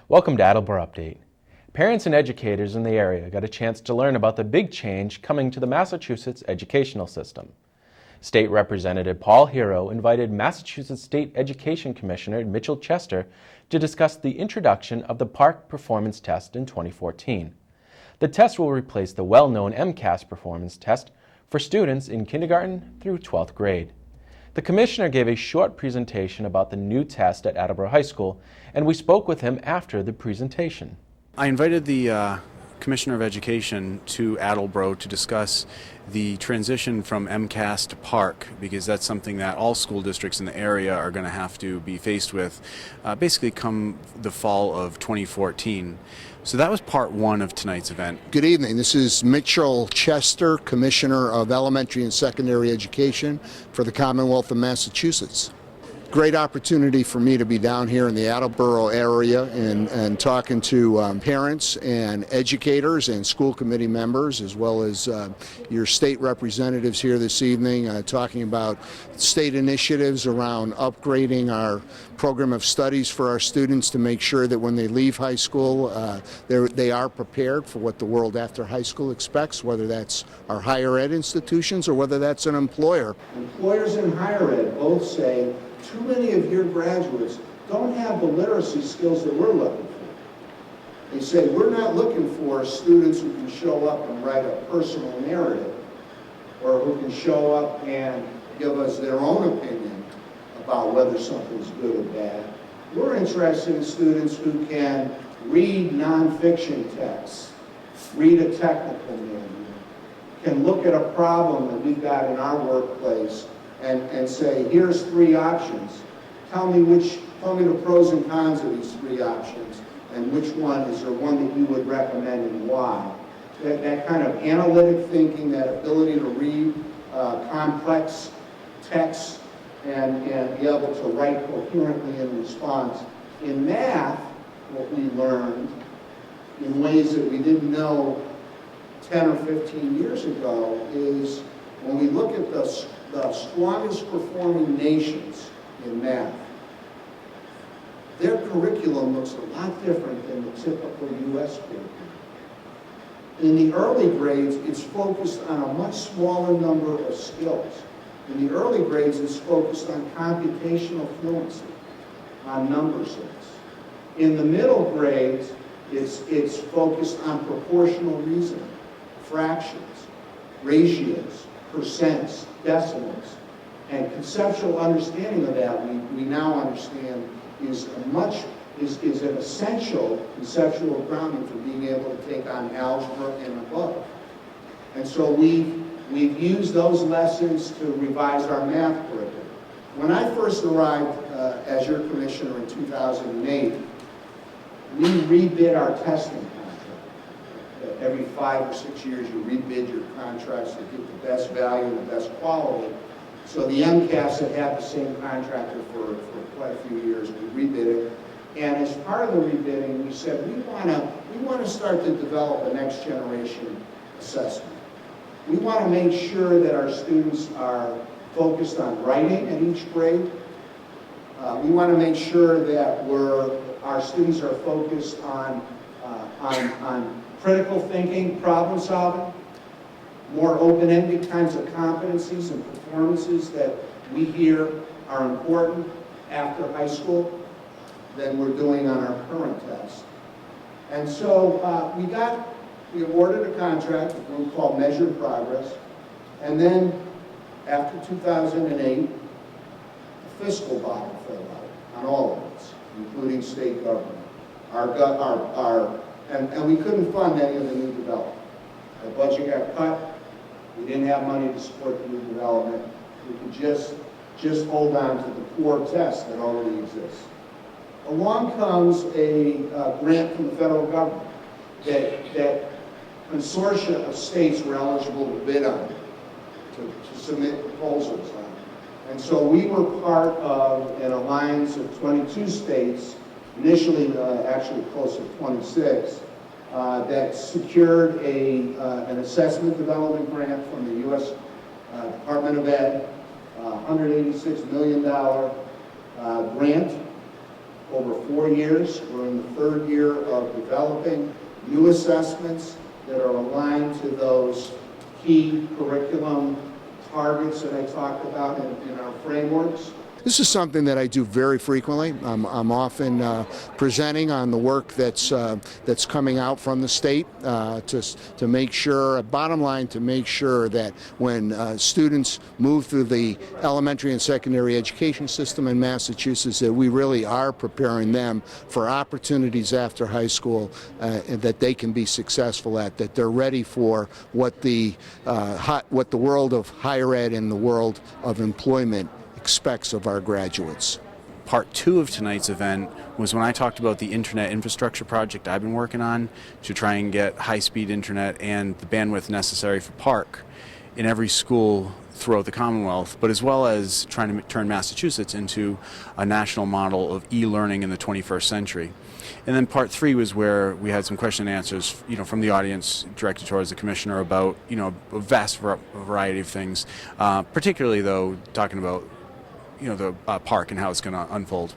Welcome to Attleboro Update. Parents and educators in the area got a chance to learn about the big change coming to the Massachusetts educational system. State Representative Paul Heroux invited Massachusetts State Education Commissioner Mitchell Chester to discuss the introduction of the PARRC performance test in 2014. The test will replace the well-known MCAS performance test for students in kindergarten through 12th grade. The Commissioner gave a short presentation about the new test at Attleboro High School, and we spoke with him after the presentation. I invited the Commissioner of Education to Attleboro to discuss the transition from MCAS to PARRC, because that's something that all school districts in the area are going to have to be faced with basically come the fall of 2014. So that was part one of tonight's event. Good evening. This is Mitchell Chester, Commissioner of Elementary and Secondary Education for the Commonwealth of Massachusetts. Great opportunity for me to be down here in the Attleboro area and talking to parents and educators and school committee members, as well as your state representatives here this evening, talking about state initiatives around upgrading our program of studies for our students to make sure that when they leave high school, they are prepared for what the world after high school expects, whether that's our higher ed institutions or whether that's an employer. Employers in higher ed both say too many of your graduates don't have the literacy skills that we're looking for. They say we're not looking for students who can show up and write a personal narrative or who can show up and give us their own opinion about whether something's good or bad. We're interested in students who can read nonfiction texts, read a technical manual, can look at a problem that we've got in our workplace and say, here's three options. Tell me the pros and cons of these three options, and which one is there one that you would recommend and why. That kind of analytic thinking, that ability to read complex texts and be able to write coherently in response. In math, what we learned in ways that we didn't know 10 or 15 years ago is when we look at the strongest performing nations in math, their curriculum looks a lot different than the typical U.S. curriculum. In the early grades, it's focused on a much smaller number of skills. In the early grades, it's focused on computational fluency, on number sense. In the middle grades, it's focused on proportional reasoning, fractions, ratios, percents, decimals, and conceptual understanding of that we now understand is an essential conceptual grounding for being able to take on algebra and above. And so we've used those lessons to revise our math curriculum. When I first arrived as your commissioner in 2008, we rebid our testing contract. Every 5 or 6 years, you rebid your contracts to get the best value and the best quality. So the MCAS had the same contractor for quite a few years. We rebid it. And as part of the rebidding, we said we want to start to develop a next generation assessment. We want to make sure that our students are focused on writing at each grade. We want to make sure that our students are focused on critical thinking, problem solving, more open-ended kinds of competencies and performances that we hear are important after high school than we're doing on our current test. And so we awarded a contract, what we call Measured Progress, and then after 2008, the fiscal bottom fell out on all of us, including state government. And we couldn't fund any of the new development. The budget got cut. We didn't have money to support the new development. We could just hold on to the core test that already exists. Along comes a grant from the federal government that consortia of states were eligible to bid on, to submit proposals on. And so we were part of an alliance of 22 states, initially actually close to 26, that secured an assessment development grant from the U.S. Department of Ed, $186 million grant over 4 years. We're in the 3rd year of developing new assessments that are aligned to those key curriculum targets that I talked about in our frameworks. This is something that I do very frequently. I'm often presenting on the work that's coming out from the state to make sure, bottom line, to make sure that when students move through the elementary and secondary education system in Massachusetts, that we really are preparing them for opportunities after high school and that they can be successful at, that they're ready for what the world of higher ed and the world of employment expects of our graduates. Part 2 of tonight's event was when I talked about the internet infrastructure project I've been working on to try and get high-speed internet and the bandwidth necessary for PARRC in every school throughout the Commonwealth, but as well as trying to turn Massachusetts into a national model of e-learning in the 21st century. And then part 3 was where we had some question and answers, from the audience directed towards the commissioner about, a vast variety of things, particularly though talking about, the PARRC and how it's going to unfold.